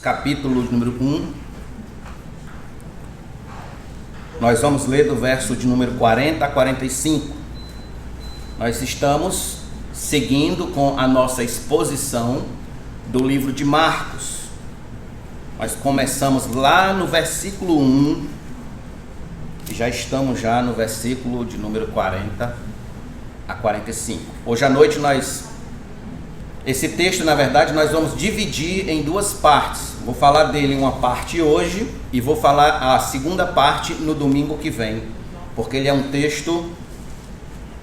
capítulo número 1. Nós vamos ler do verso de número 40 a 45. Nós estamos seguindo com a nossa exposição do livro de Marcos. Nós começamos lá no versículo 1 e já estamos já no versículo de número 40 a 45. Hoje à noite esse texto, na verdade, nós vamos dividir em duas partes. Vou falar dele uma parte hoje e vou falar a segunda parte no domingo que vem, porque ele é um texto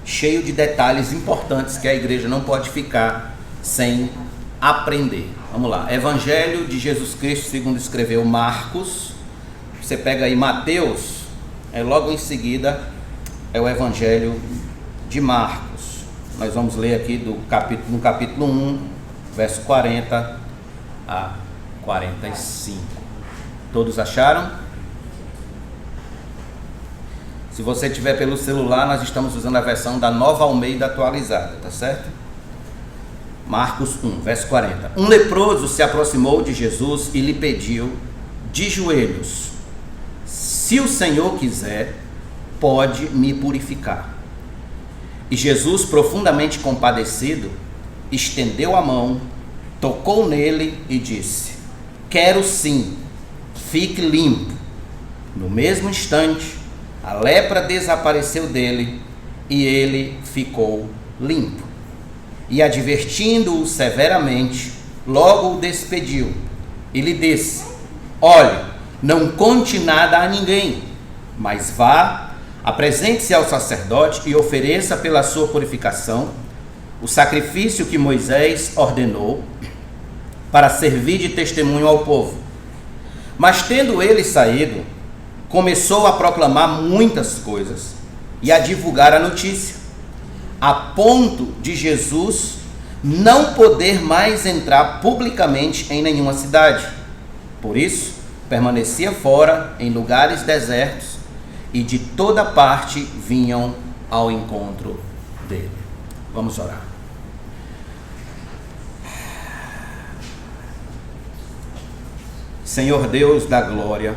cheio de detalhes importantes que a igreja não pode ficar sem aprender. Vamos lá. Evangelho de Jesus Cristo segundo escreveu Marcos. Você pega aí Mateus, logo em seguida é o Evangelho de Marcos. Nós vamos ler aqui no capítulo 1, verso 40 a 45. Todos acharam? Se você tiver pelo celular, nós estamos usando a versão da Nova Almeida atualizada, tá certo? Marcos 1, verso 40. Um leproso se aproximou de Jesus e lhe pediu de joelhos: se o Senhor quiser, pode me purificar. E Jesus, profundamente compadecido, estendeu a mão, tocou nele e disse: quero sim, fique limpo. No mesmo instante, a lepra desapareceu dele e ele ficou limpo. E advertindo-o severamente, logo o despediu e lhe disse: olhe, não conte nada a ninguém, mas vá, apresente-se ao sacerdote e ofereça pela sua purificação o sacrifício que Moisés ordenou para servir de testemunho ao povo. Mas tendo ele saído, começou a proclamar muitas coisas e a divulgar a notícia, a ponto de Jesus não poder mais entrar publicamente em nenhuma cidade. Por isso, permanecia fora em lugares desertos, e de toda parte vinham ao encontro dele. Vamos orar. Senhor Deus da glória,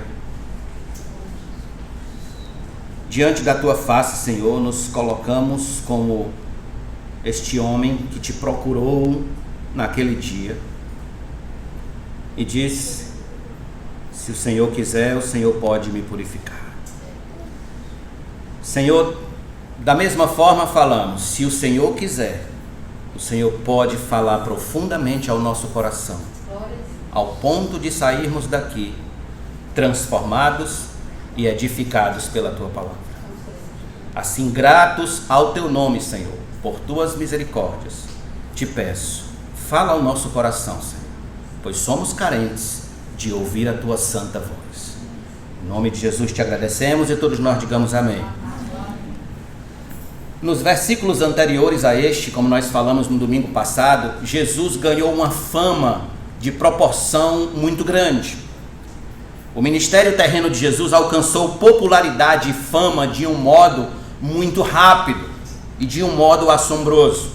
diante da tua face, Senhor, nos colocamos como este homem que te procurou naquele dia e disse: se o Senhor quiser, o Senhor pode me purificar. Senhor, da mesma forma falamos: se o Senhor quiser, o Senhor pode falar profundamente ao nosso coração, ao ponto de sairmos daqui transformados e edificados pela tua palavra. Assim, gratos ao teu nome, Senhor, por tuas misericórdias, te peço, fala ao nosso coração, Senhor, pois somos carentes de ouvir a tua santa voz. Em nome de Jesus te agradecemos e todos nós digamos amém. Nos versículos anteriores a este, como nós falamos no domingo passado, Jesus ganhou uma fama de proporção muito grande. O ministério terreno de Jesus alcançou popularidade e fama de um modo muito rápido e de um modo assombroso.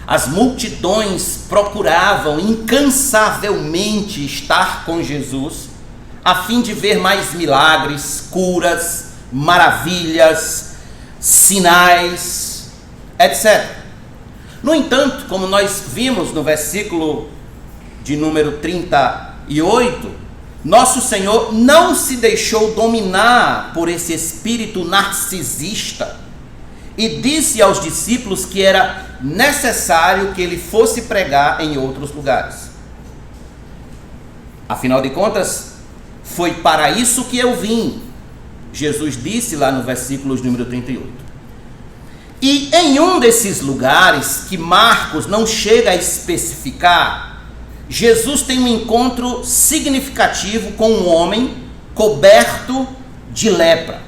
As multidões procuravam incansavelmente estar com Jesus, a fim de ver mais milagres, curas, maravilhas, sinais, etc. No entanto, como nós vimos no versículo de número 38, nosso Senhor não se deixou dominar por esse espírito narcisista e disse aos discípulos que era necessário que ele fosse pregar em outros lugares. Afinal de contas, foi para isso que eu vim, Jesus disse lá no versículo de número 38. E em um desses lugares que Marcos não chega a especificar, Jesus tem um encontro significativo com um homem coberto de lepra.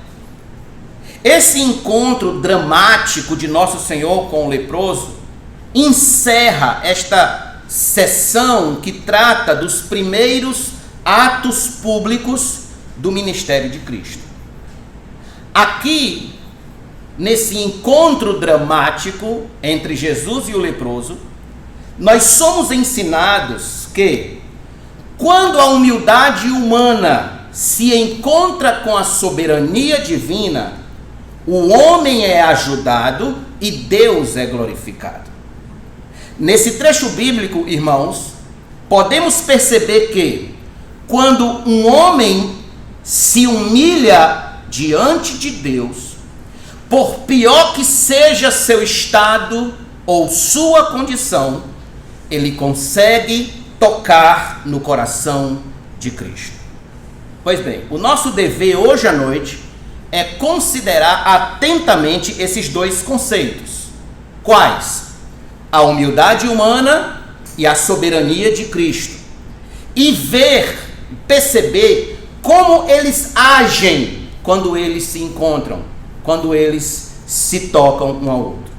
Esse encontro dramático de Nosso Senhor com o leproso encerra esta sessão que trata dos primeiros atos públicos do ministério de Cristo. Aqui, nesse encontro dramático entre Jesus e o leproso, nós somos ensinados que Quando a humildade humana se encontra com a soberania divina, o homem é ajudado e Deus é glorificado. Nesse trecho bíblico, irmãos, podemos perceber que quando um homem se humilha diante de Deus, por pior que seja seu estado ou sua condição, ele consegue tocar no coração de Cristo. Pois bem, o nosso dever hoje à noite é considerar atentamente esses dois conceitos. Quais? A humildade humana e a soberania de Cristo. E perceber como eles agem quando eles se encontram, quando eles se tocam um ao outro.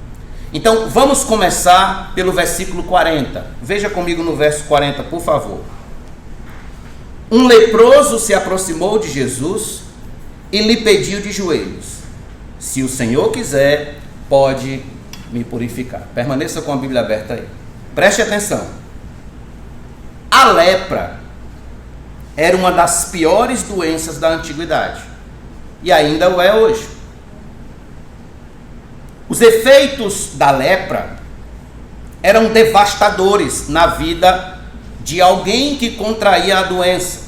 Então, vamos começar pelo versículo 40. Veja comigo no verso 40, por favor. Um leproso se aproximou de Jesus e lhe pediu de joelhos: se o Senhor quiser, pode me purificar. Permaneça com a Bíblia aberta aí. Preste atenção. A lepra era uma das piores doenças da antiguidade. E ainda o é hoje. Os efeitos da lepra eram devastadores na vida de alguém que contraía a doença.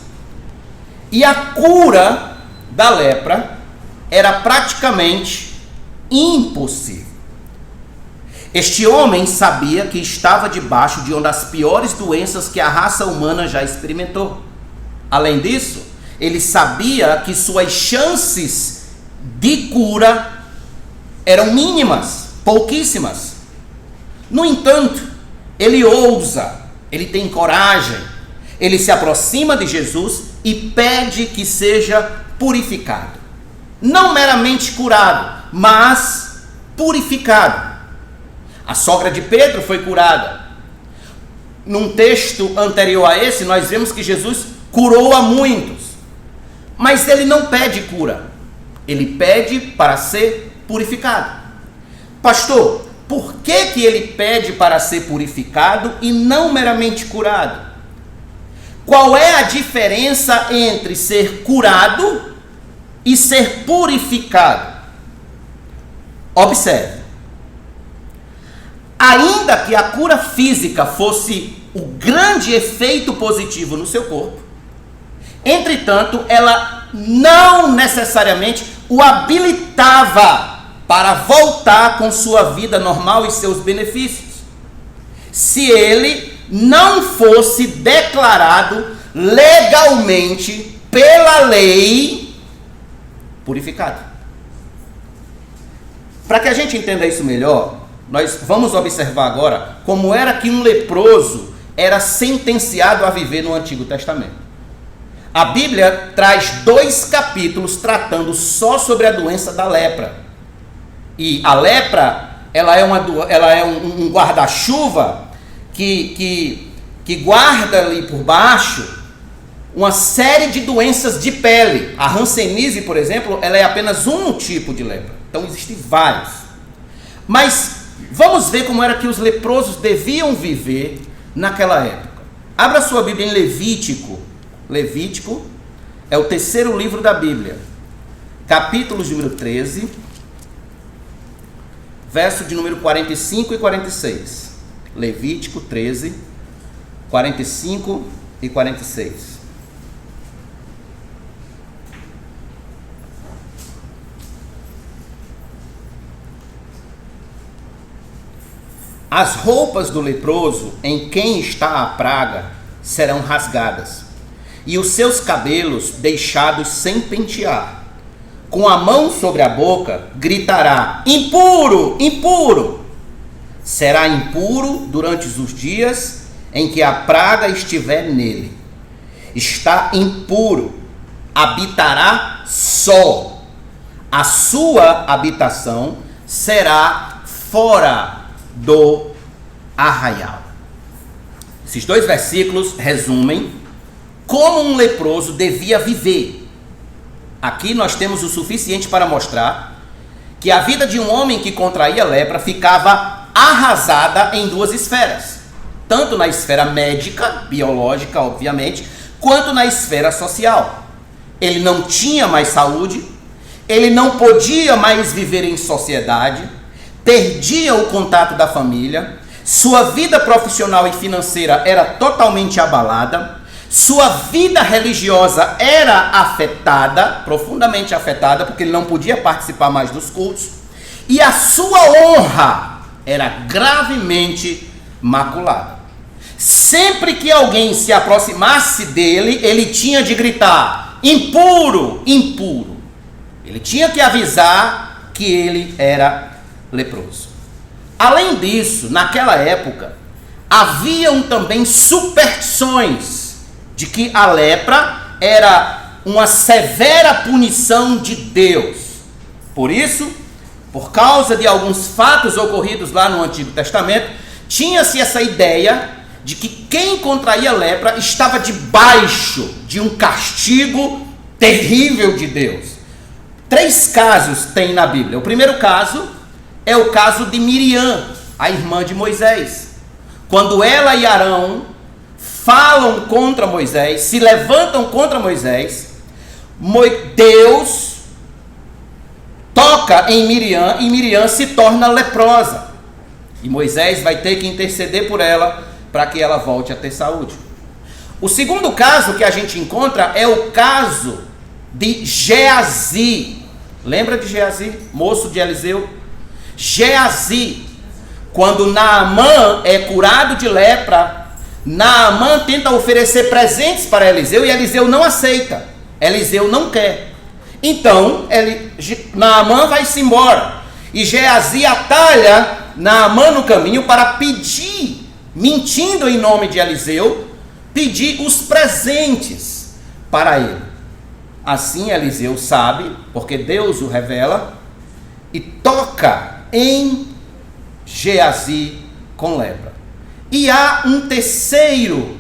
E a cura da lepra era praticamente impossível. Este homem sabia que estava debaixo de uma das piores doenças que a raça humana já experimentou. Além disso, ele sabia que suas chances de cura eram mínimas, pouquíssimas. No entanto, ele ousa, ele tem coragem, ele se aproxima de Jesus e pede que seja purificado. Não meramente curado, mas purificado. A sogra de Pedro foi curada. Num texto anterior a esse, nós vemos que Jesus curou a muitos. Mas ele não pede cura. Ele pede para ser purificado. Pastor, por que ele pede para ser purificado e não meramente curado? Qual é a diferença entre ser curado e ser purificado? Observe. Ainda que a cura física fosse o grande efeito positivo no seu corpo, entretanto, ela não necessariamente o habilitava para voltar com sua vida normal e seus benefícios, se ele não fosse declarado legalmente, pela lei, purificado. Para que a gente entenda isso melhor, nós vamos observar agora como era que um leproso era sentenciado a viver no Antigo Testamento. A Bíblia traz 2 capítulos tratando só sobre a doença da lepra. E a lepra, ela é um guarda-chuva que guarda ali por baixo uma série de doenças de pele. A hanseníase, por exemplo, ela é apenas um tipo de lepra. Então existem vários. Mas vamos ver como era que os leprosos deviam viver naquela época. Abra sua Bíblia em Levítico. Levítico é o 3º livro da Bíblia. Capítulos de número 13, verso de número 45 e 46. Levítico 13, 45 e 46. As roupas do leproso em quem está a praga serão rasgadas, e os seus cabelos deixados sem pentear. Com a mão sobre a boca, gritará: impuro, impuro! Será impuro durante os dias em que a praga estiver nele. Está impuro, habitará só. A sua habitação será fora do arraial. Esses 2 versículos resumem como um leproso devia viver. Aqui nós temos o suficiente para mostrar que a vida de um homem que contraía lepra ficava arrasada em 2 esferas. Tanto na esfera médica, biológica, obviamente, quanto na esfera social. Ele não tinha mais saúde, ele não podia mais viver em sociedade, perdia o contato da família, sua vida profissional e financeira era totalmente abalada, sua vida religiosa era afetada, profundamente afetada, porque ele não podia participar mais dos cultos, e a sua honra era gravemente maculada. Sempre que alguém se aproximasse dele, ele tinha de gritar: impuro, impuro. Ele tinha que avisar que ele era leproso. Além disso, naquela época, haviam também superstições de que a lepra era uma severa punição de Deus. Por isso, por causa de alguns fatos ocorridos lá no Antigo Testamento, tinha-se essa ideia de que quem contraía lepra estava debaixo de um castigo terrível de Deus. 3 casos tem na Bíblia. O primeiro caso é o caso de Miriam, a irmã de Moisés. Quando ela e Arão falam contra Moisés, se levantam contra Moisés, Deus toca em Miriam e Miriam se torna leprosa. E Moisés vai ter que interceder por ela para que ela volte a ter saúde. O segundo caso que a gente encontra é o caso de Geazi. Lembra de Geazi, moço de Eliseu? Geazi, quando Naamã é curado de lepra, Naamã tenta oferecer presentes para Eliseu e Eliseu não aceita. Eliseu não quer. Então, Naamã vai-se embora. E Geazi atalha Naamã no caminho para pedir, mentindo em nome de Eliseu, pedir os presentes para ele. Assim Eliseu sabe, porque Deus o revela, e toca em Geazi com lepra. E há um terceiro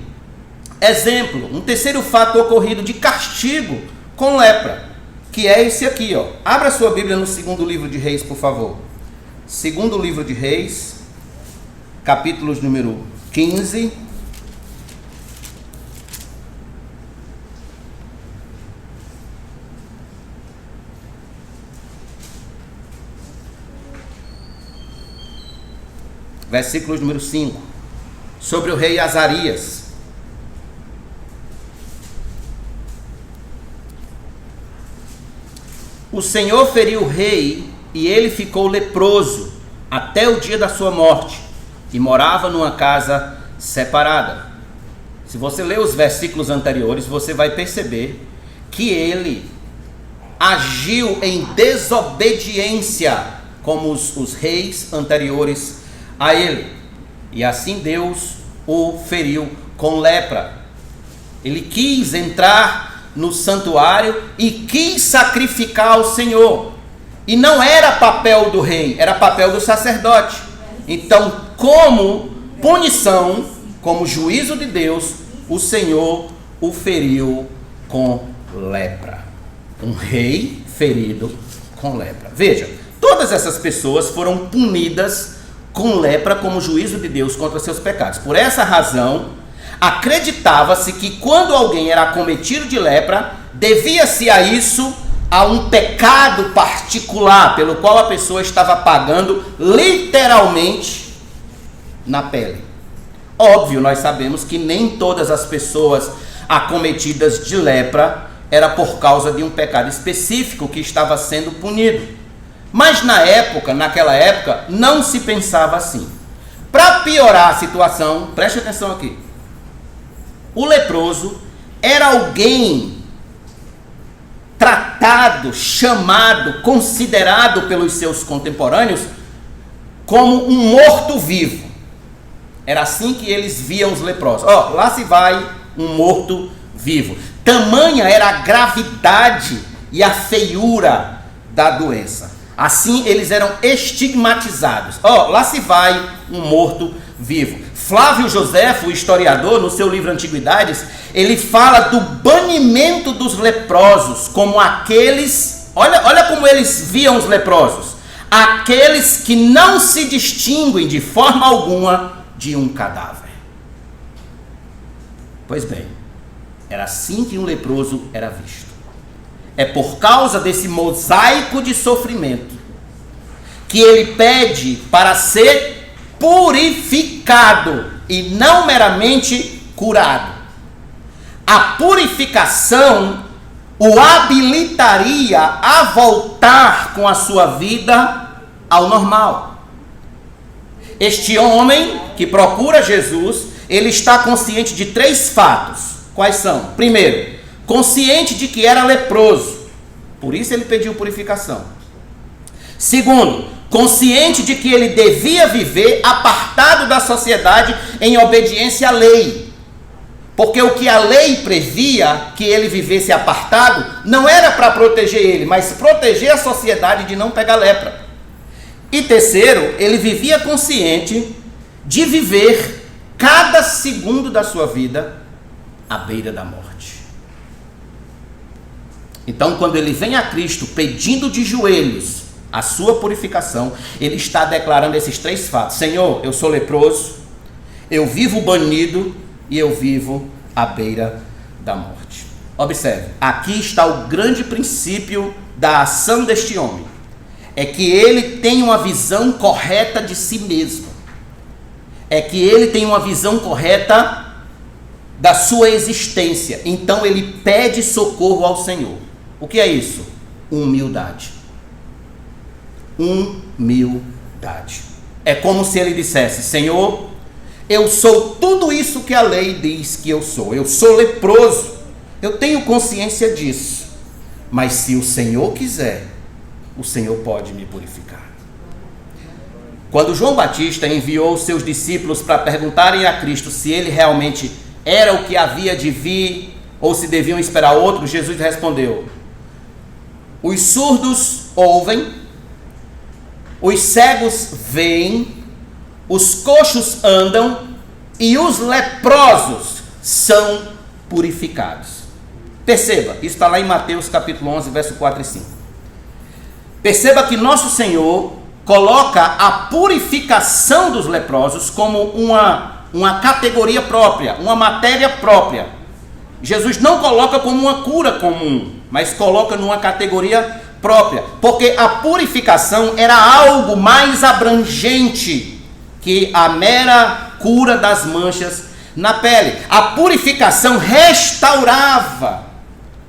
exemplo, um terceiro fato ocorrido de castigo com lepra, que é esse aqui, ó. Abra sua Bíblia no 2º livro de Reis, por favor. 2º livro de Reis, capítulos número 15. Versículos número 5, sobre o rei Azarias. O Senhor feriu o rei e ele ficou leproso até o dia da sua morte e morava numa casa separada. Se você ler os versículos anteriores, você vai perceber que ele agiu em desobediência como os reis anteriores a ele, e assim Deus o feriu com lepra. Ele quis entrar no santuário e quis sacrificar ao Senhor, e não era papel do rei, era papel do sacerdote. Então, como punição, como juízo de Deus, o Senhor o feriu com lepra. Um rei ferido com lepra. Veja, todas essas pessoas foram punidas com lepra como juízo de Deus contra seus pecados. Por essa razão, acreditava-se que quando alguém era acometido de lepra, devia-se a isso a um pecado particular, pelo qual a pessoa estava pagando literalmente na pele. Óbvio, nós sabemos que nem todas as pessoas acometidas de lepra era por causa de um pecado específico que estava sendo punido. Mas naquela época, não se pensava assim. Para piorar a situação, preste atenção aqui. O leproso era alguém tratado, chamado, considerado pelos seus contemporâneos como um morto-vivo. Era assim que eles viam os leprosos. Lá se vai um morto-vivo. Tamanha era a gravidade e a feiura da doença. Assim eles eram estigmatizados. Lá se vai um morto-vivo. Flávio Joséfo, o historiador, no seu livro Antiguidades, ele fala do banimento dos leprosos como aqueles, olha como eles viam os leprosos, aqueles que não se distinguem de forma alguma de um cadáver. Pois bem, Era assim que um leproso era visto. É por causa desse mosaico de sofrimento que ele pede para ser purificado e não meramente curado. A purificação o habilitaria a voltar com a sua vida ao normal. Este homem que procura Jesus, ele está consciente de 3 fatos. Quais são? Primeiro, consciente de que era leproso, por isso ele pediu purificação. Segundo, consciente de que ele devia viver apartado da sociedade em obediência à lei. Porque o que a lei previa que ele vivesse apartado não era para proteger ele, mas proteger a sociedade de não pegar lepra. E terceiro, ele vivia consciente de viver cada segundo da sua vida à beira da morte. Então, quando ele vem a Cristo pedindo de joelhos a sua purificação, ele está declarando esses 3 fatos. Senhor, eu sou leproso, eu vivo banido e eu vivo à beira da morte. Observe, aqui está o grande princípio da ação deste homem. É que ele tem uma visão correta de si mesmo. É que ele tem uma visão correta da sua existência. Então ele pede socorro ao Senhor. O que é isso? Humildade. Humildade. É como se ele dissesse: Senhor, eu sou tudo isso que a lei diz que eu sou. Eu sou leproso. Eu tenho consciência disso. Mas se o Senhor quiser, o Senhor pode me purificar. Quando João Batista enviou os seus discípulos para perguntarem a Cristo se ele realmente era o que havia de vir ou se deviam esperar outro, Jesus respondeu: os surdos ouvem, os cegos veem, os coxos andam e os leprosos são purificados. Perceba, isso está lá em Mateus capítulo 11, verso 4 e 5. Perceba que nosso Senhor coloca a purificação dos leprosos como uma categoria própria, uma matéria própria. Jesus não coloca como uma cura comum, mas coloca numa categoria própria, porque a purificação era algo mais abrangente que a mera cura das manchas na pele. A purificação restaurava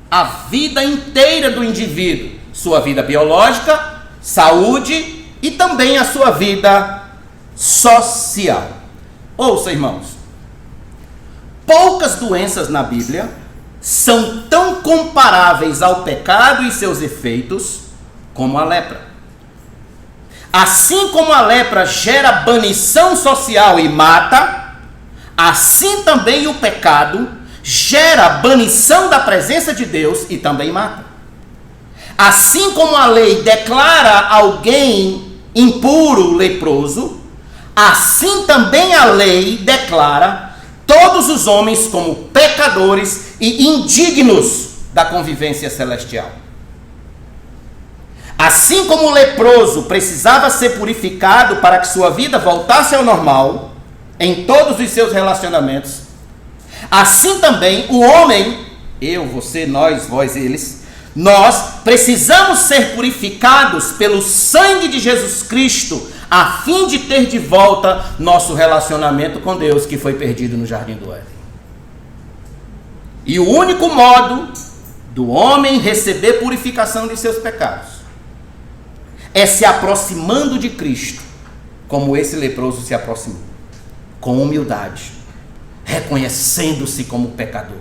a vida inteira do indivíduo, sua vida biológica, saúde e também a sua vida social. Ouça, irmãos, poucas doenças na Bíblia são tão comparáveis ao pecado e seus efeitos como a lepra. Assim como a lepra gera banição social e mata, assim também o pecado gera banição da presença de Deus e também mata. Assim como a lei declara alguém impuro, leproso, assim também a lei declara todos os homens como pecadores e indignos da convivência celestial. Assim como o leproso precisava ser purificado para que sua vida voltasse ao normal, em todos os seus relacionamentos, assim também o homem, eu, você, nós, vós, eles, nós precisamos ser purificados pelo sangue de Jesus Cristo, a fim de ter de volta nosso relacionamento com Deus que foi perdido no Jardim do Éden. E o único modo do homem receber purificação de seus pecados é se aproximando de Cristo, como esse leproso se aproximou, com humildade, reconhecendo-se como pecador,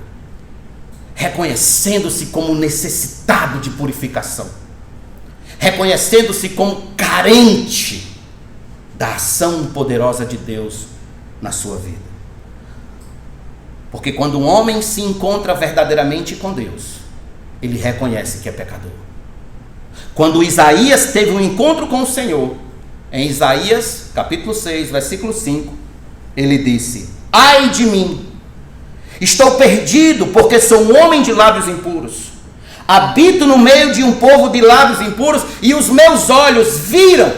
reconhecendo-se como necessitado de purificação, reconhecendo-se como carente da ação poderosa de Deus na sua vida. Porque quando um homem se encontra verdadeiramente com Deus, ele reconhece que é pecador. Quando Isaías teve um encontro com o Senhor, em Isaías capítulo 6, versículo 5, ele disse: ai de mim, estou perdido, porque sou um homem de lábios impuros. Habito no meio de um povo de lábios impuros, e os meus olhos viram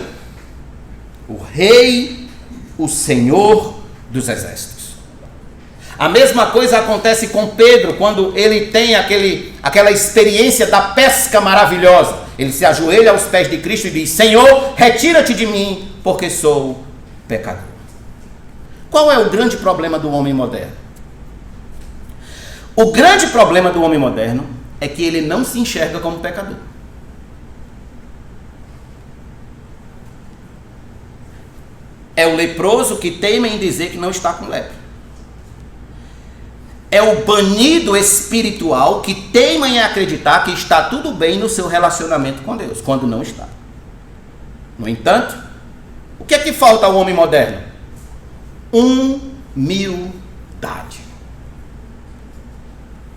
o Rei, o Senhor dos Exércitos. A mesma coisa acontece com Pedro, quando ele tem aquela experiência da pesca maravilhosa. Ele se ajoelha aos pés de Cristo e diz: Senhor, retira-te de mim, porque sou pecador. Qual é o grande problema do homem moderno? O grande problema do homem moderno é que ele não se enxerga como pecador. É o leproso que teima em dizer que não está com lepra. É o banido espiritual que teima em acreditar que está tudo bem no seu relacionamento com Deus, quando não está. No entanto, o que é que falta ao homem moderno? Humildade.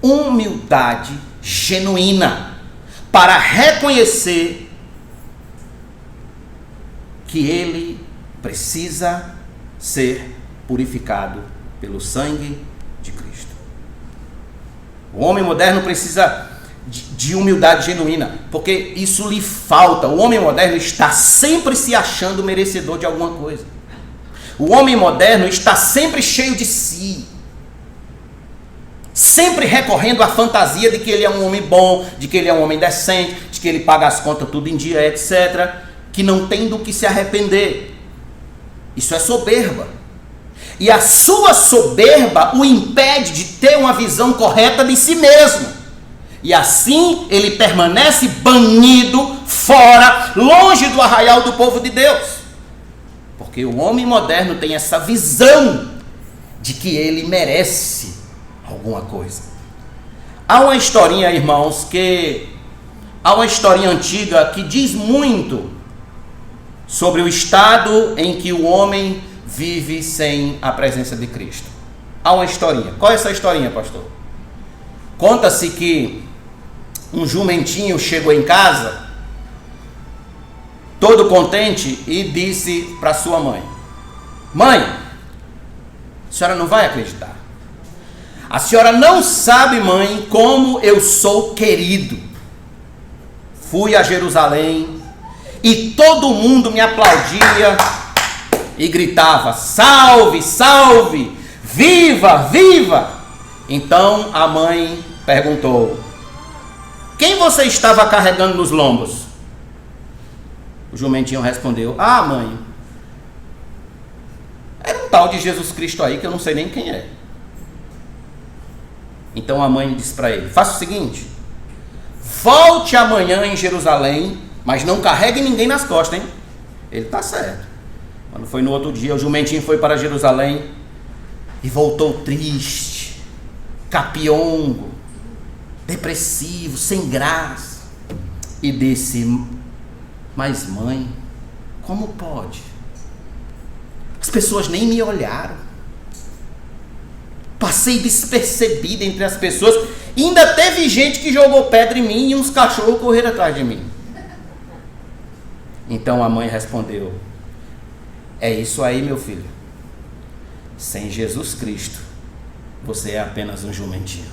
Humildade genuína para reconhecer que ele precisa ser purificado pelo sangue de Cristo. O homem moderno precisa de humildade genuína, porque isso lhe falta. O homem moderno está sempre se achando merecedor de alguma coisa. O homem moderno está sempre cheio de si, sempre recorrendo à fantasia de que ele é um homem bom, de que ele é um homem decente, de que ele paga as contas tudo em dia, etc., que não tem do que se arrepender. Isso é soberba. E a sua soberba o impede de ter uma visão correta de si mesmo. E assim ele permanece banido, fora, longe do arraial do povo de Deus. Porque o homem moderno tem essa visão de que ele merece alguma coisa. Há uma historinha, irmãos, há uma historinha antiga que diz muito sobre o estado em que o homem vive sem a presença de Cristo. Há uma historinha. Qual é essa historinha, pastor? Conta-se que um jumentinho chegou em casa, todo contente, e disse para sua mãe: Mãe, a senhora não vai acreditar. A senhora não sabe, mãe, como eu sou querido. Fui a Jerusalém e todo mundo me aplaudia e gritava: salve, salve, viva, viva. Então a mãe perguntou: quem você estava carregando nos lombos? O jumentinho respondeu: ah, mãe, era um tal de Jesus Cristo aí que eu não sei nem quem é. Então a mãe disse para ele: faça o seguinte, volte amanhã em Jerusalém, mas não carregue ninguém nas costas, hein? Ele: tá certo. Quando foi no outro dia, o jumentinho foi para Jerusalém e voltou triste, capiongo, depressivo, sem graça, e disse: mas mãe, como pode? As pessoas nem me olharam, passei despercebido entre as pessoas, e ainda teve gente que jogou pedra em mim e uns cachorros correram atrás de mim. Então a mãe respondeu: é isso aí, meu filho, sem Jesus Cristo você é apenas um jumentinho.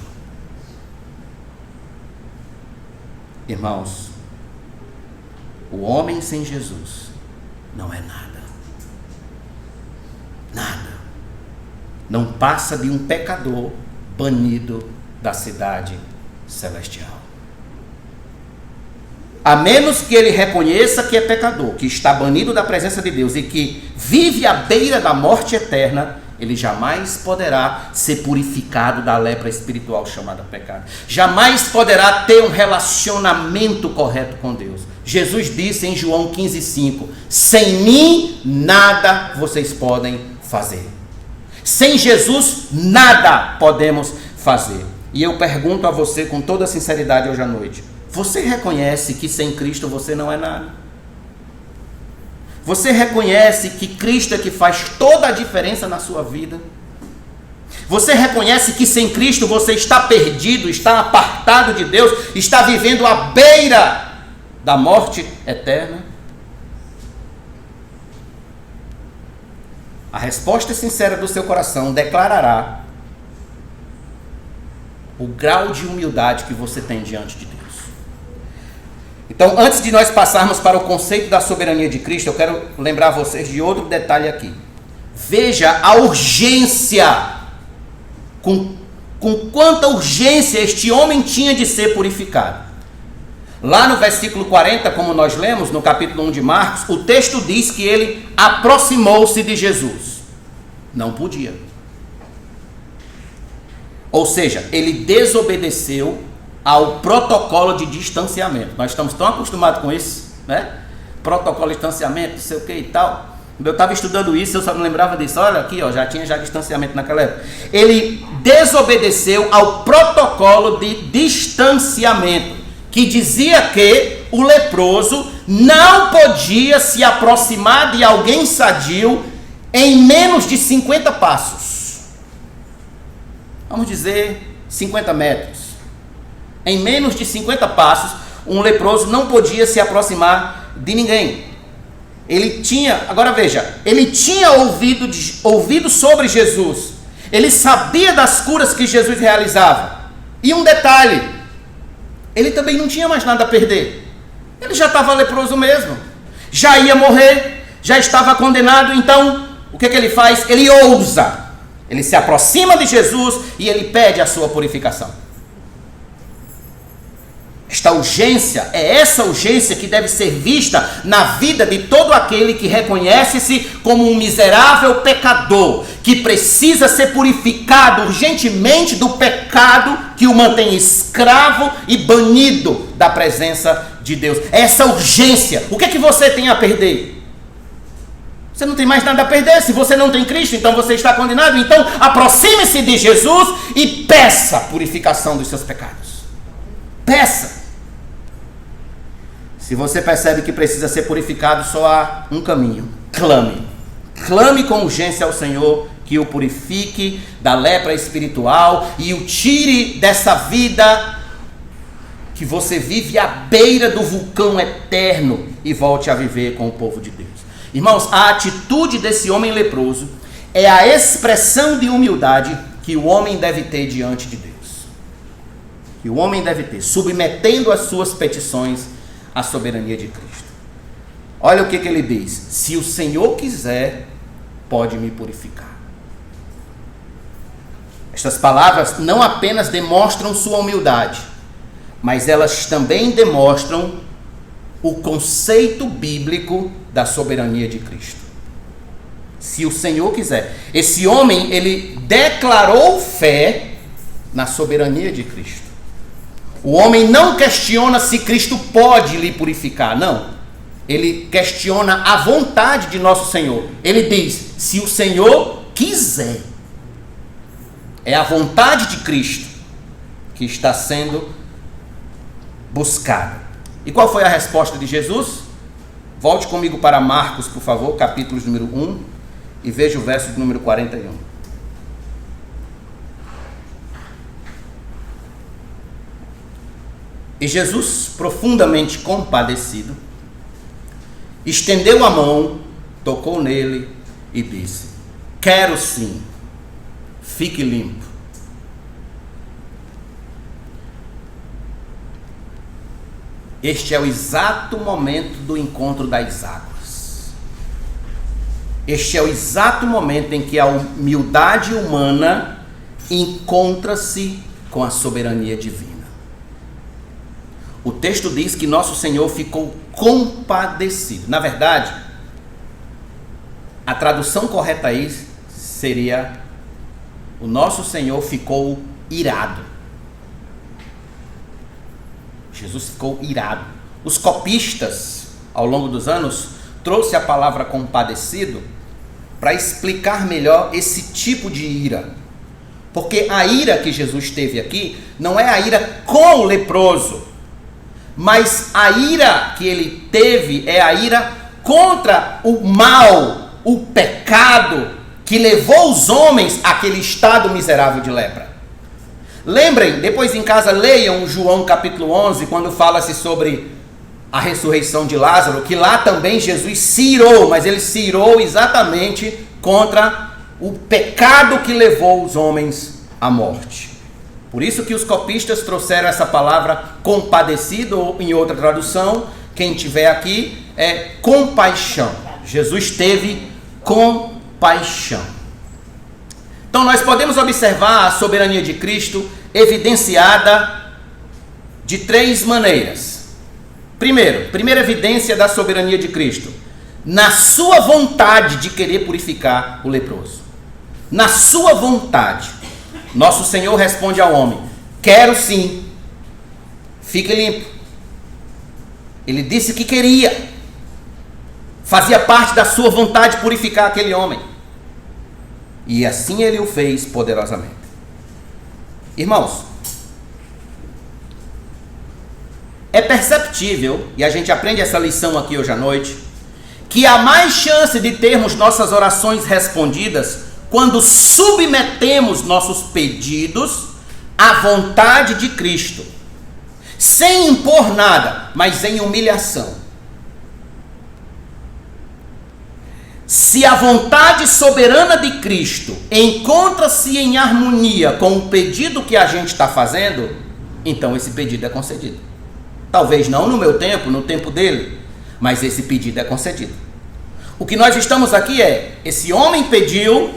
Irmãos, o homem sem Jesus não é nada. Nada. Não passa de um pecador banido da cidade celestial. A menos que ele reconheça que é pecador, que está banido da presença de Deus e que vive à beira da morte eterna, ele jamais poderá ser purificado da lepra espiritual chamada pecado. Jamais poderá ter um relacionamento correto com Deus. Jesus disse em João 15,5: sem mim nada vocês podem fazer. Sem Jesus nada podemos fazer. E eu pergunto a você com toda sinceridade hoje à noite: você reconhece que sem Cristo você não é nada? Você reconhece que Cristo é que faz toda a diferença na sua vida? Você reconhece que sem Cristo você está perdido, está apartado de Deus, está vivendo à beira da morte eterna? A resposta sincera do seu coração declarará o grau de humildade que você tem diante de Deus. Então, antes de nós passarmos para o conceito da soberania de Cristo, eu quero lembrar vocês de outro detalhe aqui. Veja a urgência com quanta urgência este homem tinha de ser purificado. Lá no versículo 40, como nós lemos, no capítulo 1 de Marcos, o texto diz que ele aproximou-se de Jesus. Não podia. Ou seja, ele desobedeceu ao protocolo de distanciamento. Nós estamos tão acostumados com isso, né? Protocolo de distanciamento, não sei o que e tal. Quando eu estava estudando isso, eu só me lembrava disso. Olha aqui, ó, já tinha distanciamento naquela época. Ele desobedeceu ao protocolo de distanciamento, que dizia que o leproso não podia se aproximar de alguém sadio em menos de 50 passos. Vamos dizer 50 metros. Em menos de 50 passos, um leproso não podia se aproximar de ninguém. Ele tinha, agora veja, ele tinha ouvido sobre Jesus. Ele sabia das curas que Jesus realizava. E um detalhe, ele também não tinha mais nada a perder. Ele já estava leproso mesmo. Já ia morrer, já estava condenado. Então, o que ele faz? Ele ousa. Ele se aproxima de Jesus e ele pede a sua purificação. Esta urgência, é essa urgência que deve ser vista na vida de todo aquele que reconhece-se como um miserável pecador, que precisa ser purificado urgentemente do pecado que o mantém escravo e banido da presença de Deus. Essa urgência, o que é que você tem a perder? Você não tem mais nada a perder. Se você não tem Cristo, então você está condenado. Então aproxime-se de Jesus e peça a purificação dos seus pecados. Peça. Se você percebe que precisa ser purificado, só há um caminho. Clame. Clame com urgência ao Senhor que o purifique da lepra espiritual e o tire dessa vida que você vive à beira do vulcão eterno e volte a viver com o povo de Deus. Irmãos, a atitude desse homem leproso é a expressão de humildade que o homem deve ter diante de Deus. Que o homem deve ter, submetendo as suas petições à soberania de Cristo. Olha o que ele diz: se o Senhor quiser, pode me purificar. Estas palavras não apenas demonstram sua humildade, mas elas também demonstram o conceito bíblico da soberania de Cristo. Se o Senhor quiser. Esse homem, ele declarou fé na soberania de Cristo. O homem não questiona se Cristo pode lhe purificar, não. Ele questiona a vontade de nosso Senhor. Ele diz: se o Senhor quiser. É a vontade de Cristo que está sendo buscada. E qual foi a resposta de Jesus? Volte comigo para Marcos, por favor, capítulo número 1, e veja o verso número 41. E Jesus, profundamente compadecido, estendeu a mão, tocou nele e disse: quero sim, fique limpo. Este é o exato momento do encontro das águas. Este é o exato momento em que a humildade humana encontra-se com a soberania divina. O texto diz que nosso Senhor ficou compadecido. Na verdade, a tradução correta aí seria: o nosso Senhor ficou irado. Jesus ficou irado. Os copistas, ao longo dos anos, trouxe a palavra compadecido para explicar melhor esse tipo de ira. Porque a ira que Jesus teve aqui não é a ira com o leproso, mas a ira que ele teve é a ira contra o mal, o pecado que levou os homens àquele estado miserável de lepra. Lembrem, depois em casa leiam João capítulo 11, quando fala-se sobre a ressurreição de Lázaro, que lá também Jesus se irou, mas ele se irou exatamente contra o pecado que levou os homens à morte. Por isso que os copistas trouxeram essa palavra compadecido, ou em outra tradução, quem tiver aqui, é compaixão. Jesus teve compaixão. Então nós podemos observar a soberania de Cristo evidenciada de 3 maneiras. Primeira evidência da soberania de Cristo, na sua vontade de querer purificar o leproso. Na sua vontade. Nosso Senhor responde ao homem: quero sim, fique limpo. Ele disse que queria. Fazia parte da sua vontade purificar aquele homem. E assim ele o fez poderosamente. Irmãos, é perceptível, e a gente aprende essa lição aqui hoje à noite, que há mais chance de termos nossas orações respondidas quando submetemos nossos pedidos à vontade de Cristo, sem impor nada, mas em humilhação. Se a vontade soberana de Cristo encontra-se em harmonia com o pedido que a gente está fazendo, então esse pedido é concedido. Talvez não no meu tempo, no tempo dele, mas esse pedido é concedido. O que nós estamos aqui é, esse homem pediu,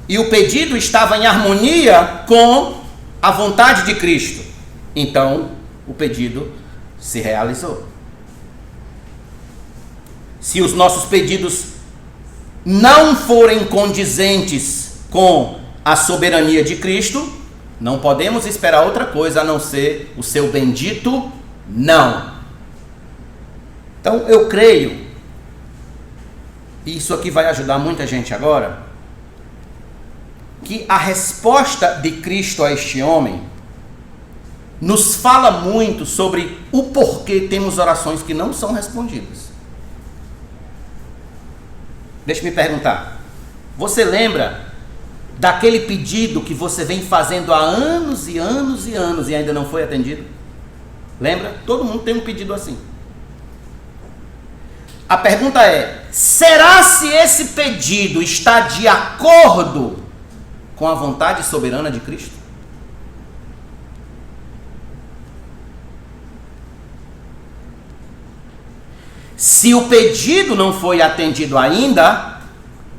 e o pedido estava em harmonia com a vontade de Cristo. Então, o pedido se realizou. Se os nossos pedidos não forem condizentes com a soberania de Cristo, não podemos esperar outra coisa a não ser o seu bendito não. Então eu creio, e isso aqui vai ajudar muita gente agora, que a resposta de Cristo a este homem nos fala muito sobre o porquê temos orações que não são respondidas. Deixa eu me perguntar, você lembra daquele pedido que você vem fazendo há anos e anos e anos e ainda não foi atendido? Lembra? Todo mundo tem um pedido assim. A pergunta é, será se esse pedido está de acordo com a vontade soberana de Cristo? Se o pedido não foi atendido ainda,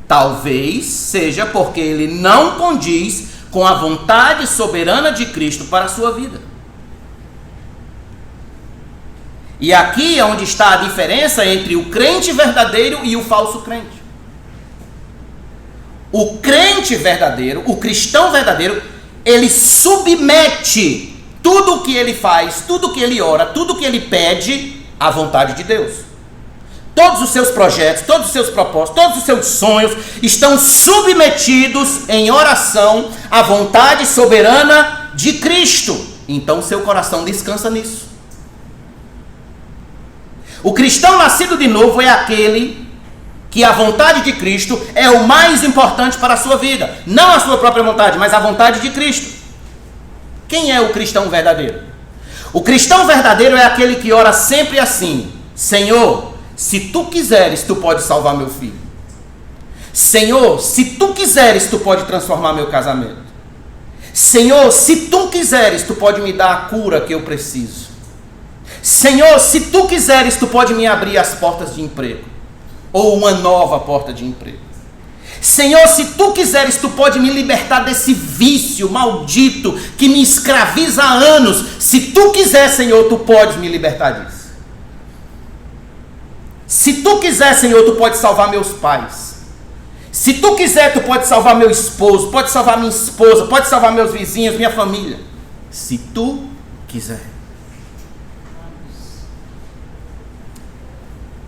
talvez seja porque ele não condiz com a vontade soberana de Cristo para a sua vida. E aqui é onde está a diferença entre o crente verdadeiro e o falso crente. O crente verdadeiro, o cristão verdadeiro, ele submete tudo o que ele faz, tudo o que ele ora, tudo o que ele pede à vontade de Deus. Todos os seus projetos, todos os seus propósitos, todos os seus sonhos estão submetidos em oração à vontade soberana de Cristo. Então seu coração descansa nisso. O cristão nascido de novo é aquele que a vontade de Cristo é o mais importante para a sua vida. Não a sua própria vontade, mas a vontade de Cristo. Quem é o cristão verdadeiro? O cristão verdadeiro é aquele que ora sempre assim: Senhor, se tu quiseres, tu pode salvar meu filho. Senhor, se tu quiseres, tu pode transformar meu casamento. Senhor, se tu quiseres, tu pode me dar a cura que eu preciso. Senhor, se tu quiseres, tu pode me abrir as portas de emprego, ou uma nova porta de emprego. Senhor, se tu quiseres, tu pode me libertar desse vício maldito que me escraviza há anos. Se tu quiser, Senhor, tu podes me libertar disso. Se tu quiser, Senhor, tu pode salvar meus pais. Se tu quiser, tu pode salvar meu esposo, pode salvar minha esposa, pode salvar meus vizinhos, minha família. Se tu quiser.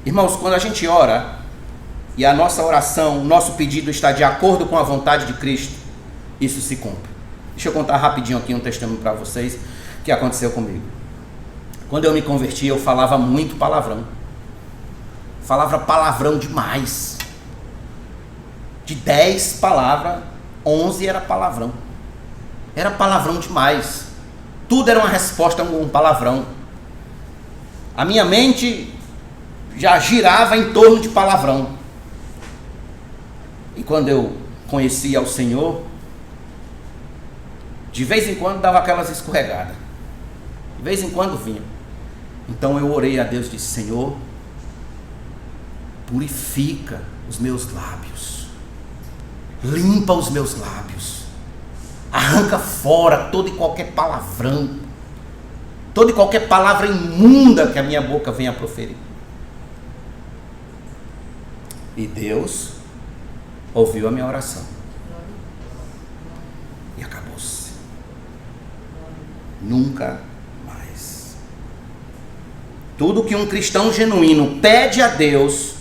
Irmãos, quando a gente ora e a nossa oração, o nosso pedido está de acordo com a vontade de Cristo, isso se cumpre. Deixa eu contar rapidinho aqui um testemunho para vocês que aconteceu comigo. Quando eu me converti, eu falava muito palavrão. Falava palavrão demais. De 10 palavras, 11 era palavrão. Era palavrão demais. Tudo era uma resposta a um palavrão. A minha mente já girava em torno de palavrão. E quando eu conhecia o Senhor, de vez em quando dava aquelas escorregadas. De vez em quando vinha. Então eu orei a Deus e disse: Senhor, purifica os meus lábios. limpa os meus lábios, arranca fora todo e qualquer palavrão, toda e qualquer palavra imunda que a minha boca venha a proferir. E Deus ouviu a minha oração. E acabou-se. Nunca mais. Tudo que um cristão genuíno pede a Deus,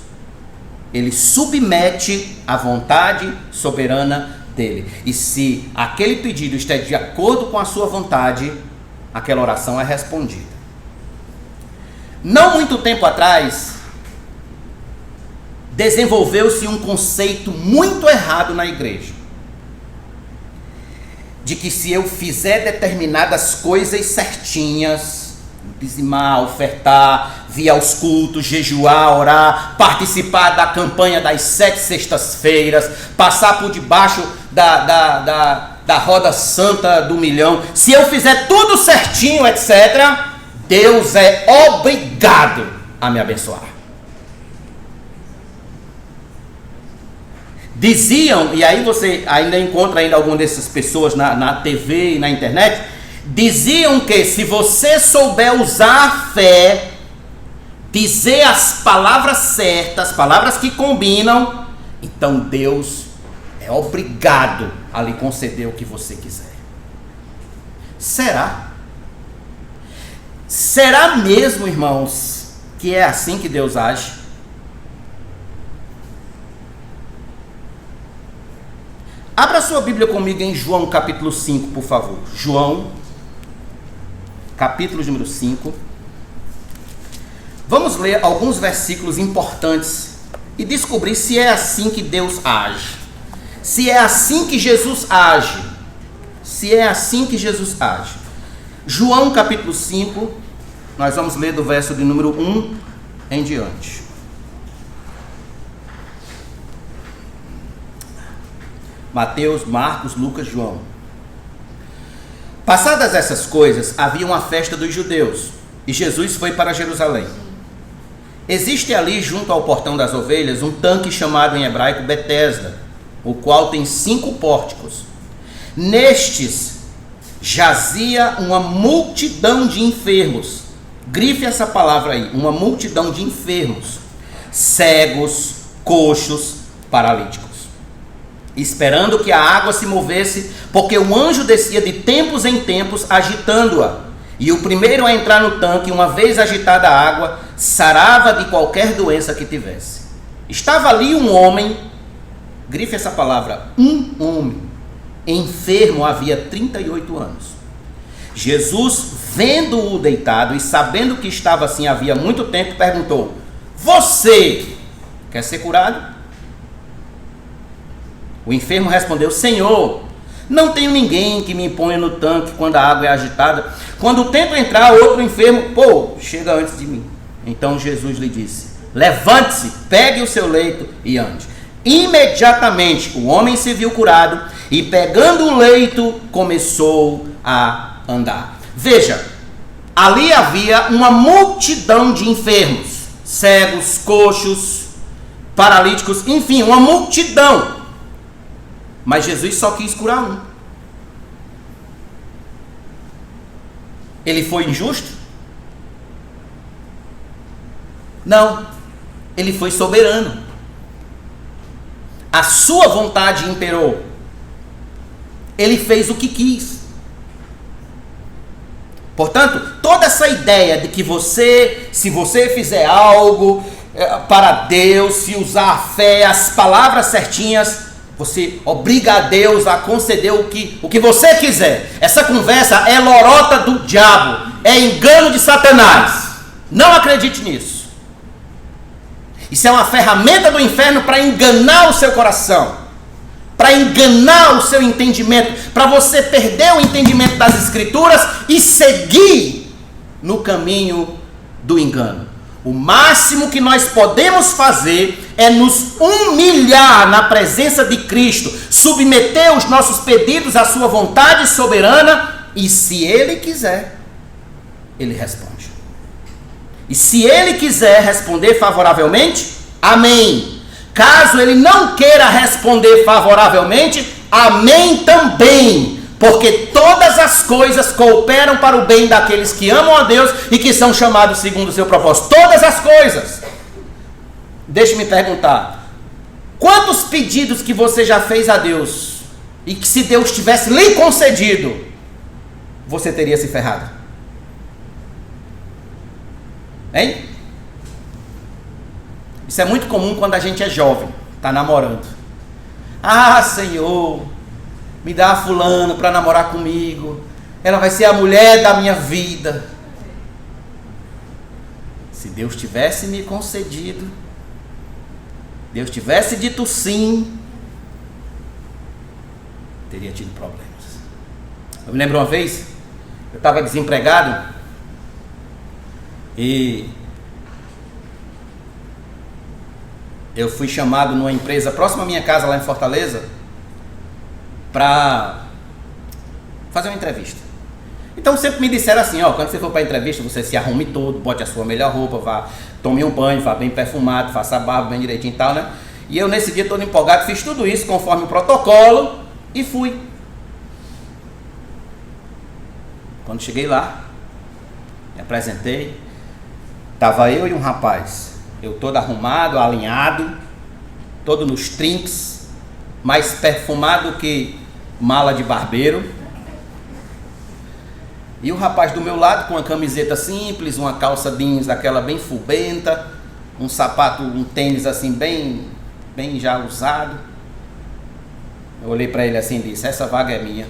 ele submete à vontade soberana dele. E se aquele pedido está de acordo com a sua vontade, aquela oração é respondida. Não muito tempo atrás, desenvolveu-se um conceito muito errado na igreja, de que se eu fizer determinadas coisas certinhas, dizimar, ofertar, vir aos cultos, jejuar, orar, participar da campanha das 7 sextas-feiras, passar por debaixo da roda santa do milhão, se eu fizer tudo certinho, etc., Deus é obrigado a me abençoar. Diziam, e aí você ainda encontra ainda algumas dessas pessoas na TV e na internet, diziam que se você souber usar a fé, dizer as palavras certas, palavras que combinam, então Deus é obrigado a lhe conceder o que você quiser. Será? Será mesmo, irmãos, que é assim que Deus age? Abra sua Bíblia comigo em João capítulo 5, por favor. João, capítulo número 5. Vamos ler alguns versículos importantes e descobrir se é assim que Deus age. Se é assim que Jesus age. Se é assim que Jesus age. João capítulo 5, nós vamos ler do verso de número 1 em diante. Mateus, Marcos, Lucas, João. Passadas essas coisas, havia uma festa dos judeus, e Jesus foi para Jerusalém. Existe ali, junto ao portão das ovelhas, um tanque chamado em hebraico Betesda, o qual tem 5 pórticos. Nestes jazia uma multidão de enfermos. Grife essa palavra aí, uma multidão de enfermos, cegos, coxos, paralíticos, esperando que a água se movesse, porque o anjo descia de tempos em tempos agitando-a. E o primeiro a entrar no tanque, uma vez agitada a água, sarava de qualquer doença que tivesse. Estava ali um homem, grife essa palavra, um homem, enfermo havia 38 anos. Jesus, vendo-o deitado e sabendo que estava assim havia muito tempo, perguntou: você quer ser curado? O enfermo respondeu: Senhor, não tenho ninguém que me ponha no tanque quando a água é agitada. Quando tento entrar, outro enfermo, chega antes de mim. Então Jesus lhe disse: levante-se, pegue o seu leito e ande. Imediatamente o homem se viu curado e, pegando o leito, começou a andar. Veja, ali havia uma multidão de enfermos, cegos, coxos, paralíticos, enfim, uma multidão. Mas Jesus só quis curar um. Ele foi injusto? Não. Ele foi soberano. A sua vontade imperou. Ele fez o que quis. Portanto, toda essa ideia de que se você fizer algo para Deus, se usar a fé, as palavras certinhas, você obriga a Deus a conceder o que você quiser. Essa conversa é lorota do diabo, é engano de Satanás. Não acredite nisso. Isso é uma ferramenta do inferno para enganar o seu coração, para enganar o seu entendimento, para você perder o entendimento das Escrituras e seguir no caminho do engano. O máximo que nós podemos fazer é nos humilhar na presença de Cristo, submeter os nossos pedidos à sua vontade soberana, e se Ele quiser, Ele responde. E se Ele quiser responder favoravelmente, amém. Caso ele não queira responder favoravelmente, amém também. Porque todas as coisas cooperam para o bem daqueles que amam a Deus e que são chamados segundo o seu propósito. Todas as coisas. Deixe-me perguntar. Quantos pedidos que você já fez a Deus e que se Deus tivesse lhe concedido, você teria se ferrado? Hein? Isso é muito comum quando a gente é jovem, está namorando. Ah, Senhor, me dá a fulano para namorar comigo. Ela vai ser a mulher da minha vida. Se Deus tivesse me concedido, Deus tivesse dito sim, teria tido problemas. Eu me lembro uma vez, eu estava desempregado e eu fui chamado numa empresa próxima à minha casa lá em Fortaleza para fazer uma entrevista. Então sempre me disseram assim, ó, quando você for para a entrevista, você se arrume todo, bote a sua melhor roupa, vá, tome um banho, vá bem perfumado, faça a barba bem direitinho e tal, né? E eu nesse dia todo empolgado, fiz tudo isso conforme o protocolo e fui. Quando cheguei lá, me apresentei, estava eu e um rapaz, eu todo arrumado, alinhado, todo nos trinques, mais perfumado que mala de barbeiro. E o rapaz do meu lado com uma camiseta simples, uma calça jeans daquela bem fubenta, um sapato, um tênis assim bem já usado. Eu olhei para ele assim e disse, essa vaga é minha.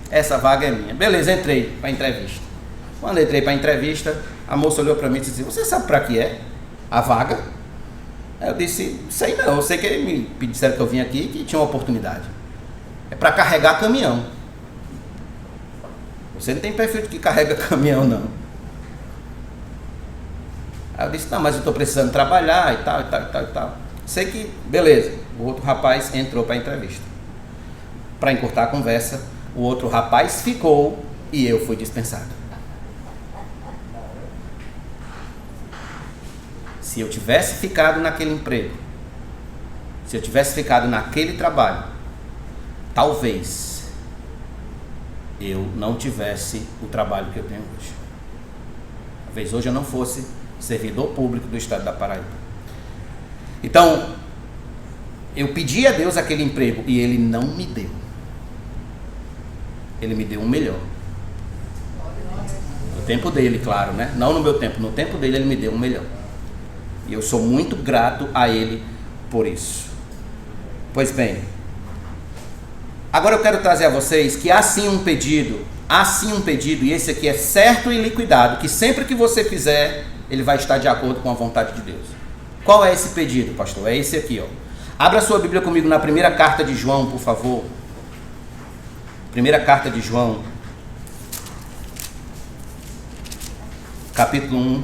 Essa vaga é minha. Beleza, entrei para a entrevista. Quando entrei para a entrevista, a moça olhou para mim e disse, você sabe para que é a vaga? Eu disse, sei não, eu sei que ele me disseram que eu vim aqui e que tinha uma oportunidade. É para carregar caminhão. Você não tem perfil de que carrega caminhão, não. Aí eu disse, não, mas eu estou precisando trabalhar e tal, e tal, e tal, e tal. Sei que, beleza, o outro rapaz entrou para a entrevista. Para encurtar a conversa, o outro rapaz ficou e eu fui dispensado. Se eu tivesse ficado naquele emprego, se eu tivesse ficado naquele trabalho, talvez eu não tivesse o trabalho que eu tenho hoje. Talvez hoje eu não fosse servidor público do estado da Paraíba. Então, eu pedi a Deus aquele emprego e Ele não me deu. Ele me deu um melhor. No tempo dele, claro, né? Não no meu tempo. No tempo dele, Ele me deu um melhor. E eu sou muito grato a Ele por isso. Pois bem, agora eu quero trazer a vocês que há sim um pedido, e esse aqui é certo e liquidado, que sempre que você fizer, ele vai estar de acordo com a vontade de Deus. Qual é esse pedido, pastor? É esse aqui, ó. Abra sua Bíblia comigo na primeira carta de João, por favor. Primeira carta de João, capítulo 1.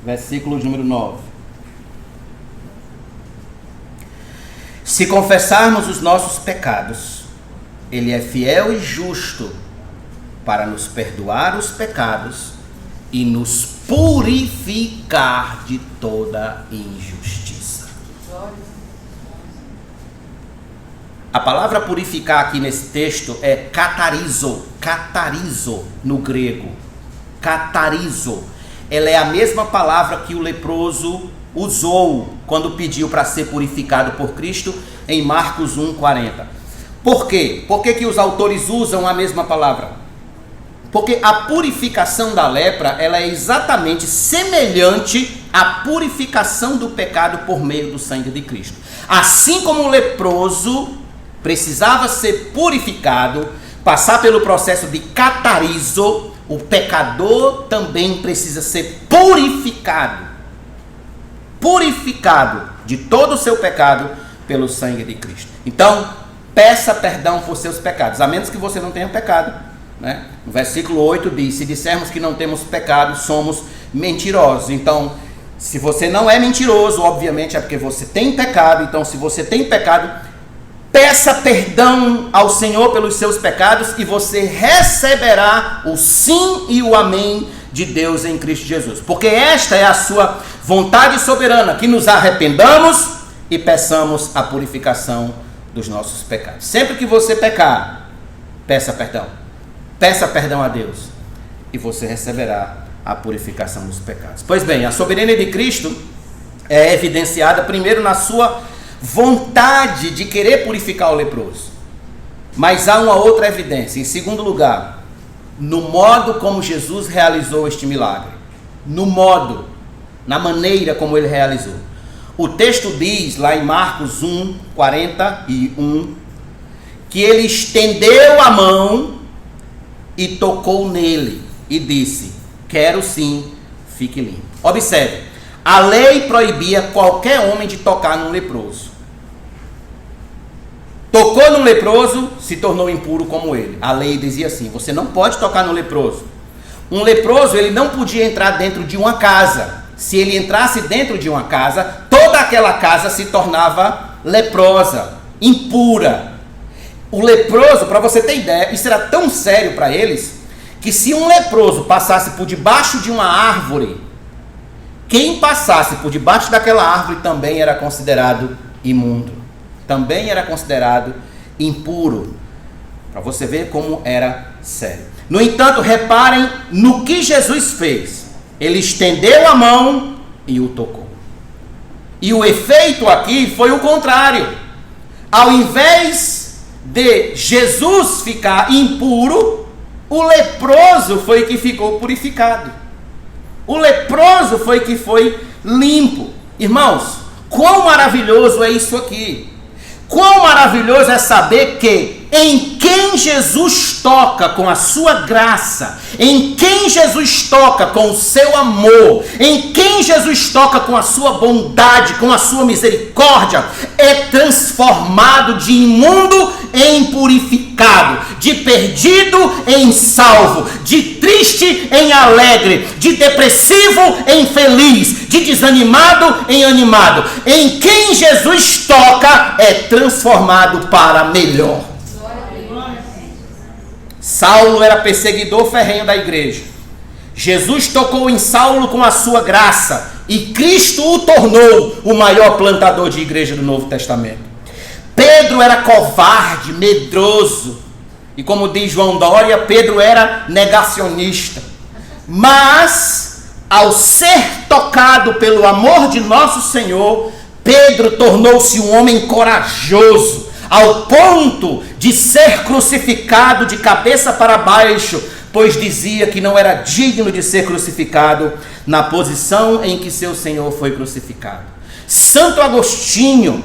Versículo número 9. Se confessarmos os nossos pecados, Ele é fiel e justo para nos perdoar os pecados e nos purificar de toda injustiça. A palavra purificar aqui nesse texto é katarizo no grego. Katarizo. Ela é a mesma palavra que o leproso usou quando pediu para ser purificado por Cristo em Marcos 1:40. Por quê? Por que os autores usam a mesma palavra? Porque a purificação da lepra, ela é exatamente semelhante à purificação do pecado por meio do sangue de Cristo. Assim como o leproso precisava ser purificado, passar pelo processo de catarizo, o pecador também precisa ser purificado de todo o seu pecado pelo sangue de Cristo. Então, peça perdão por seus pecados, a menos que você não tenha pecado, né? No versículo 8 diz, se dissermos que não temos pecado, somos mentirosos. Então, se você não é mentiroso, obviamente é porque você tem pecado. Então, se você tem pecado, peça perdão ao Senhor pelos seus pecados e você receberá o sim e o amém de Deus em Cristo Jesus. Porque esta é a sua vontade soberana, que nos arrependamos e peçamos a purificação dos nossos pecados. Sempre que você pecar, peça perdão. Peça perdão a Deus e você receberá a purificação dos pecados. Pois bem, a soberania de Cristo é evidenciada primeiro na sua vontade de querer purificar o leproso. Mas há uma outra evidência. Em segundo lugar, no modo como Jesus realizou este milagre. Na maneira como ele realizou. O texto diz, lá em Marcos 1, 41, que ele estendeu a mão e tocou nele e disse: quero sim, fique limpo. Observe, a lei proibia qualquer homem de tocar num leproso. Tocou num leproso, se tornou impuro como ele. A lei dizia assim: você não pode tocar no leproso. Um leproso, ele não podia entrar dentro de uma casa. Se ele entrasse dentro de uma casa, toda aquela casa se tornava leprosa, impura. O leproso, para você ter ideia, isso era tão sério para eles, que se um leproso passasse por debaixo de uma árvore, quem passasse por debaixo daquela árvore também era considerado imundo. Também era considerado impuro. Para você ver como era sério. No entanto, reparem no que Jesus fez. Ele estendeu a mão e o tocou. E o efeito aqui foi o contrário. Ao invés de Jesus ficar impuro, o leproso foi que ficou purificado. O leproso foi que foi limpo. Irmãos, quão maravilhoso é isso aqui. Quão maravilhoso é saber que em quem Jesus toca com a sua graça, em quem Jesus toca com o seu amor, em quem Jesus toca com a sua bondade, com a sua misericórdia, é transformado de imundo em purificado, de perdido em salvo, de triste em alegre, de depressivo em feliz, de desanimado em animado. Em quem Jesus toca é transformado para melhor. Saulo era perseguidor ferrenho da igreja. Jesus tocou em Saulo com a sua graça e Cristo o tornou o maior plantador de igreja do Novo Testamento. Pedro era covarde, medroso, e como diz João Dória, Pedro era negacionista. Mas, ao ser tocado pelo amor de nosso Senhor, Pedro tornou-se um homem corajoso, ao ponto de ser crucificado de cabeça para baixo, pois dizia que não era digno de ser crucificado na posição em que seu Senhor foi crucificado. Santo Agostinho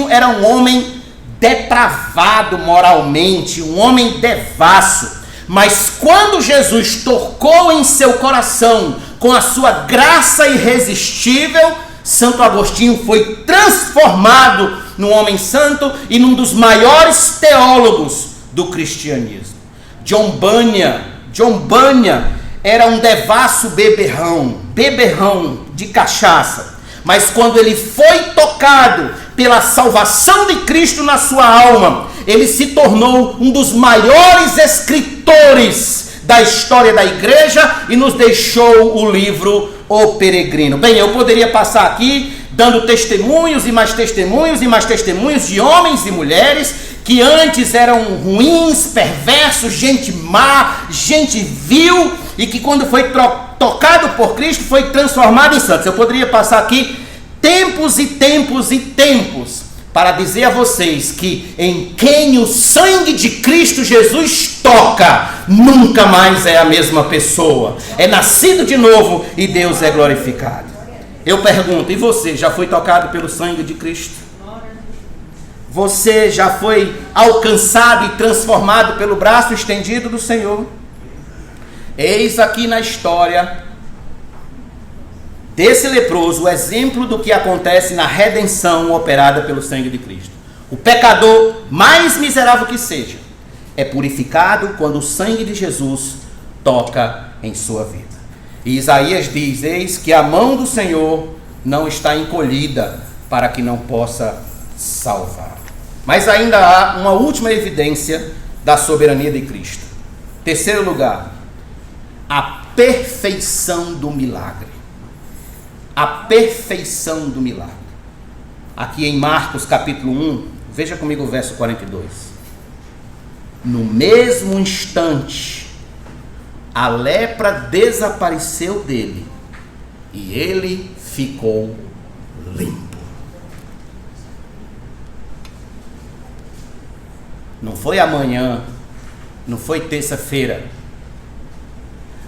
era um homem depravado moralmente, um homem devasso, mas quando Jesus tocou em seu coração com a sua graça irresistível, Santo Agostinho foi transformado num homem santo e num dos maiores teólogos do cristianismo. John Bunyan era um devasso beberrão de cachaça, mas quando ele foi tocado pela salvação de Cristo na sua alma, ele se tornou um dos maiores escritores da história da igreja e nos deixou o livro O Peregrino. Bem, eu poderia passar aqui dando testemunhos e mais testemunhos e mais testemunhos de homens e mulheres que antes eram ruins, perversos, gente má, gente vil, e que quando foi tocado por Cristo foi transformado em santos. Eu poderia passar aqui tempos e tempos e tempos para dizer a vocês que em quem o sangue de Cristo Jesus toca, nunca mais é a mesma pessoa. É nascido de novo e Deus é glorificado. Eu pergunto, e você já foi tocado pelo sangue de Cristo? Você já foi alcançado e transformado pelo braço estendido do Senhor? Eis aqui na história desse leproso o exemplo do que acontece na redenção operada pelo sangue de Cristo. O pecador, mais miserável que seja, é purificado quando o sangue de Jesus toca em sua vida. E Isaías diz: eis que a mão do Senhor não está encolhida para que não possa salvar. Mas ainda há uma última evidência da soberania de Cristo. Terceiro lugar, a perfeição do milagre. A perfeição do milagre. Aqui em Marcos capítulo 1, veja comigo o verso 42. No mesmo instante, a lepra desapareceu dele e ele ficou limpo. Não foi amanhã, não foi terça-feira,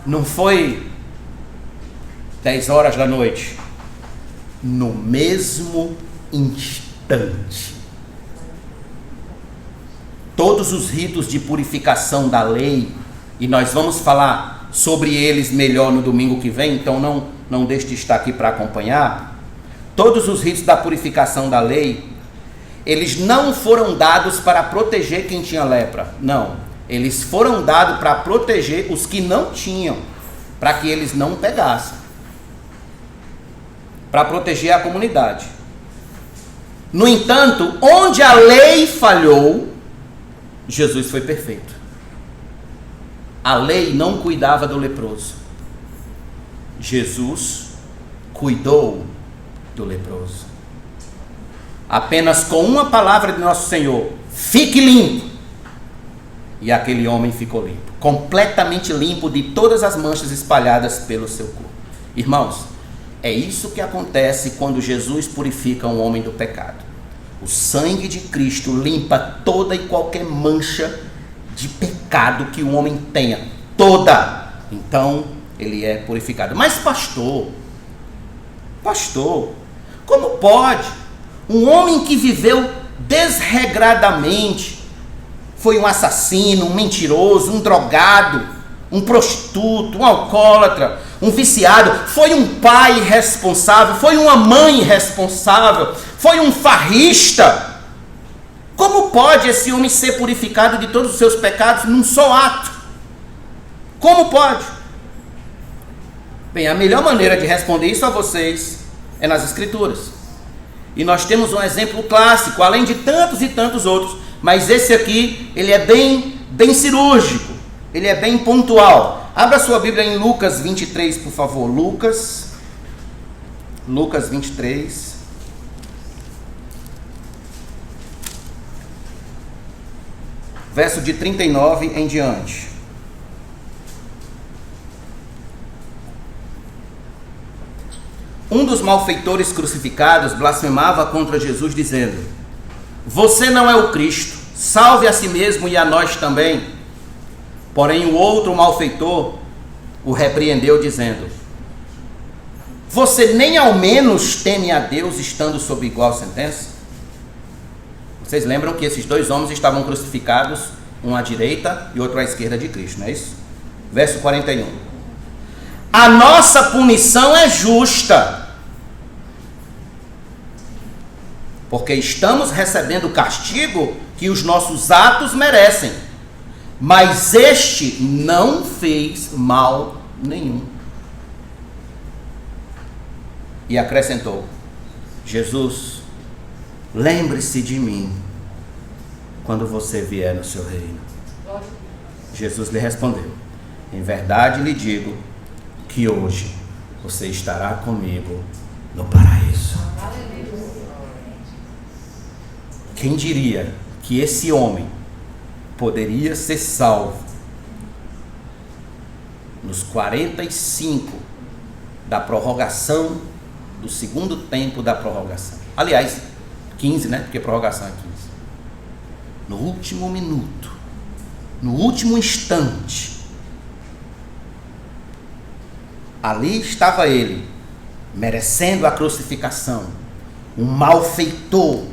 não foi 10 horas da noite. No mesmo instante. Todos os ritos de purificação da lei, e nós vamos falar sobre eles melhor no domingo que vem, então não deixe de estar aqui para acompanhar. Todos os ritos da purificação da lei, eles não foram dados para proteger quem tinha lepra, não. Eles foram dados para proteger os que não tinham, para que eles não pegassem, para proteger a comunidade. No entanto, onde a lei falhou, Jesus foi perfeito. A lei não cuidava do leproso. Jesus cuidou do leproso. Apenas com uma palavra de nosso Senhor: fique limpo. E aquele homem ficou limpo, completamente limpo de todas as manchas espalhadas pelo seu corpo. Irmãos, é isso que acontece quando Jesus purifica um homem do pecado. O sangue de Cristo limpa toda e qualquer mancha de pecado que o homem tenha. Toda. Então, ele é purificado. Mas pastor, como pode um homem que viveu desregradamente, foi um assassino, um mentiroso, um drogado, um prostituto, um alcoólatra, um viciado, foi um pai irresponsável, foi uma mãe irresponsável, foi um farrista. Como pode esse homem ser purificado de todos os seus pecados num só ato? Como pode? Bem, a melhor maneira de responder isso a vocês é nas Escrituras. E nós temos um exemplo clássico, além de tantos e tantos outros, mas esse aqui, ele é bem cirúrgico, ele é bem pontual. Abra sua Bíblia em Lucas 23, por favor. Lucas 23. Verso de 39 em diante. Um dos malfeitores crucificados blasfemava contra Jesus, dizendo: você não é o Cristo, salve a si mesmo e a nós também. Porém o outro malfeitor o repreendeu, dizendo: você nem ao menos teme a Deus, estando sob igual sentença? Vocês lembram que esses dois homens estavam crucificados, um à direita e outro à esquerda de Cristo, não é isso? Verso 41. A nossa punição é justa, porque estamos recebendo o castigo que os nossos atos merecem. Mas este não fez mal nenhum. E acrescentou: Jesus, lembre-se de mim quando você vier no seu reino. Jesus lhe respondeu: em verdade lhe digo que hoje você estará comigo no paraíso. Quem diria que esse homem poderia ser salvo nos 45 da prorrogação, do segundo tempo da prorrogação. Aliás, 15, né? Porque prorrogação é 15. No último minuto, no último instante, ali estava ele, merecendo a crucificação, um malfeitor.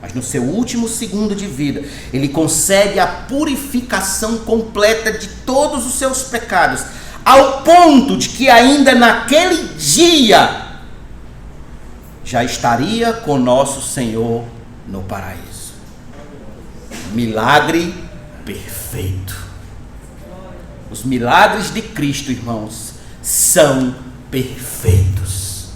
Mas no seu último segundo de vida, ele consegue a purificação completa de todos os seus pecados, ao ponto de que ainda naquele dia já estaria com nosso Senhor no paraíso. Milagre perfeito. Os milagres de Cristo, irmãos, são perfeitos.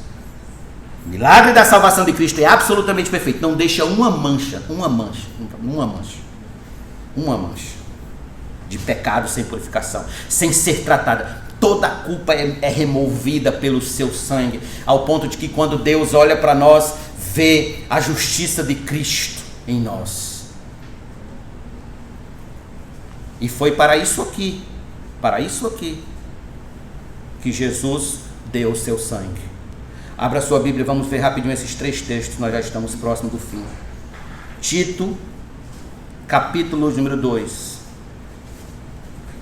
O milagre da salvação de Cristo é absolutamente perfeito. Não deixa uma mancha de pecado sem purificação, sem ser tratada. Toda a culpa é removida pelo seu sangue, ao ponto de que quando Deus olha para nós, vê a justiça de Cristo em nós. E foi para isso aqui, que Jesus deu o seu sangue. Abra sua Bíblia, vamos ver rapidinho esses 3 textos, nós já estamos próximos do fim. Tito, capítulo número 2,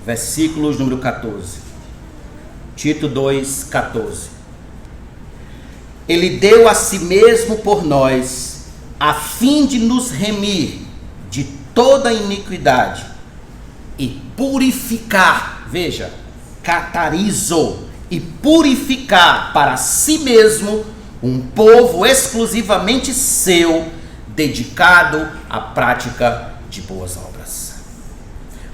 versículos número 14. Tito 2, 14. Ele deu a si mesmo por nós, a fim de nos remir de toda iniquidade e purificar, veja, catarizou, e purificar para si mesmo um povo exclusivamente seu, dedicado à prática de boas obras.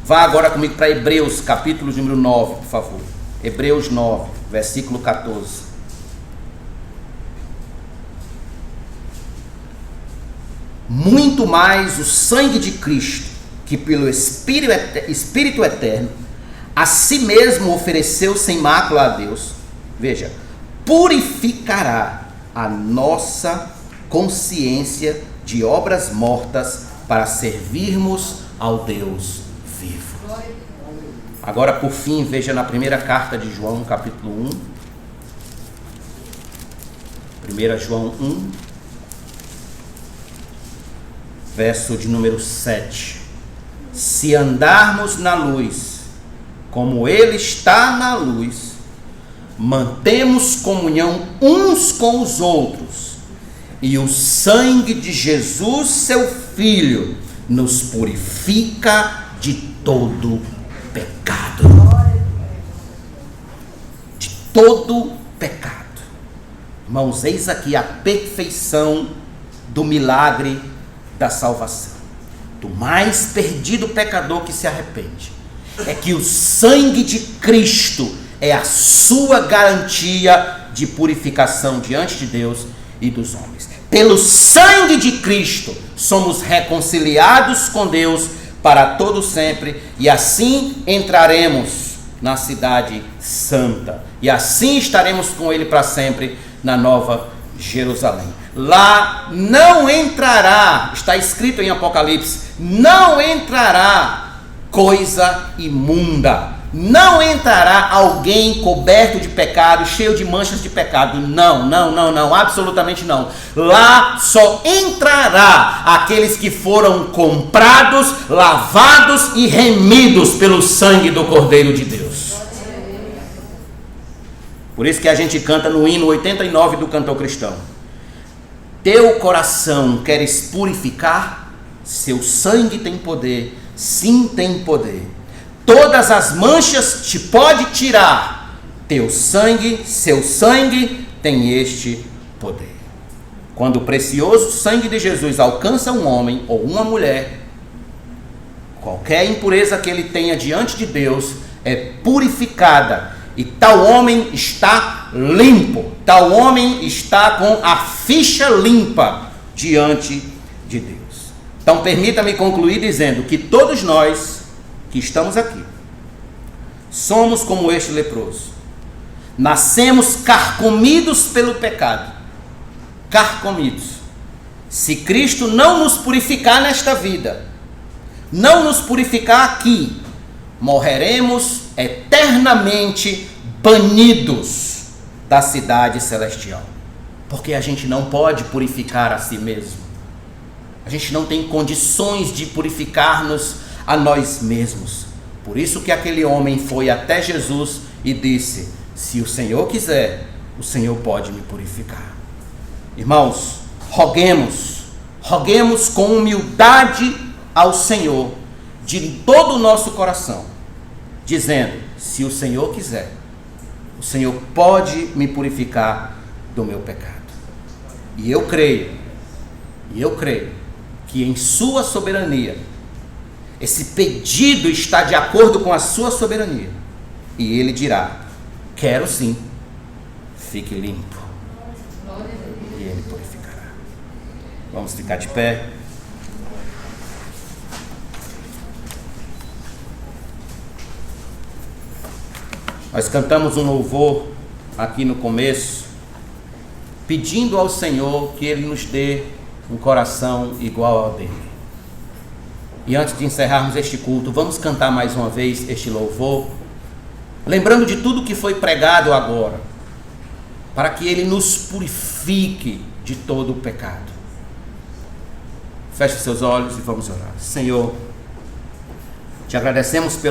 Vá agora comigo para Hebreus, capítulo número 9, por favor. Hebreus 9, versículo 14. Muito mais o sangue de Cristo, que pelo Espírito eterno a si mesmo ofereceu sem mácula a Deus, veja, purificará a nossa consciência de obras mortas para servirmos ao Deus vivo. Agora, por fim, veja na primeira carta de João, capítulo 1. 1 João 1, verso de número 7. Se andarmos na luz, como Ele está na luz, mantemos comunhão uns com os outros, e o sangue de Jesus, seu Filho, nos purifica de todo pecado. De todo pecado. Irmãos, eis aqui a perfeição do milagre da salvação. Do mais perdido pecador que se arrepende. É que o sangue de Cristo é a sua garantia de purificação diante de Deus e dos homens. Pelo sangue de Cristo somos reconciliados com Deus para todo sempre, e assim entraremos na cidade santa, e assim estaremos com Ele para sempre na Nova Jerusalém. Lá não entrará, está escrito em Apocalipse, não entrará coisa imunda, não entrará alguém coberto de pecado, cheio de manchas de pecado. Não, absolutamente não. Lá só entrará aqueles que foram comprados, lavados e remidos pelo sangue do Cordeiro de Deus. Por isso que a gente canta no hino 89 do Cantor Cristão: teu coração queres purificar? Seu sangue tem poder. Sim, tem poder. Todas as manchas te pode tirar. Teu sangue, seu sangue tem este poder. Quando o precioso sangue de Jesus alcança um homem ou uma mulher, qualquer impureza que ele tenha diante de Deus é purificada, e tal homem está limpo, tal homem está com a ficha limpa diante de Deus. Então permita-me concluir dizendo que todos nós que estamos aqui somos como este leproso. Nascemos carcomidos pelo pecado. Carcomidos. Se Cristo não nos purificar nesta vida, não nos purificar aqui, morreremos eternamente banidos da cidade celestial. Porque a gente não pode purificar a si mesmo. A gente não tem condições de purificar-nos a nós mesmos. Por isso que aquele homem foi até Jesus e disse: se o Senhor quiser, o Senhor pode me purificar. Irmãos, roguemos com humildade ao Senhor, de todo o nosso coração, dizendo: se o Senhor quiser, o Senhor pode me purificar do meu pecado. E eu creio que em sua soberania, esse pedido está de acordo com a sua soberania. E Ele dirá: quero sim, fique limpo. E Vamos ficar de pé. Nós cantamos um louvor aqui no começo, pedindo ao Senhor que Ele nos dê um coração igual ao dele. E antes de encerrarmos este culto, vamos cantar mais uma vez este louvor, lembrando de tudo que foi pregado agora, para que Ele nos purifique de todo o pecado. Feche seus olhos e vamos orar. Senhor, te agradecemos pela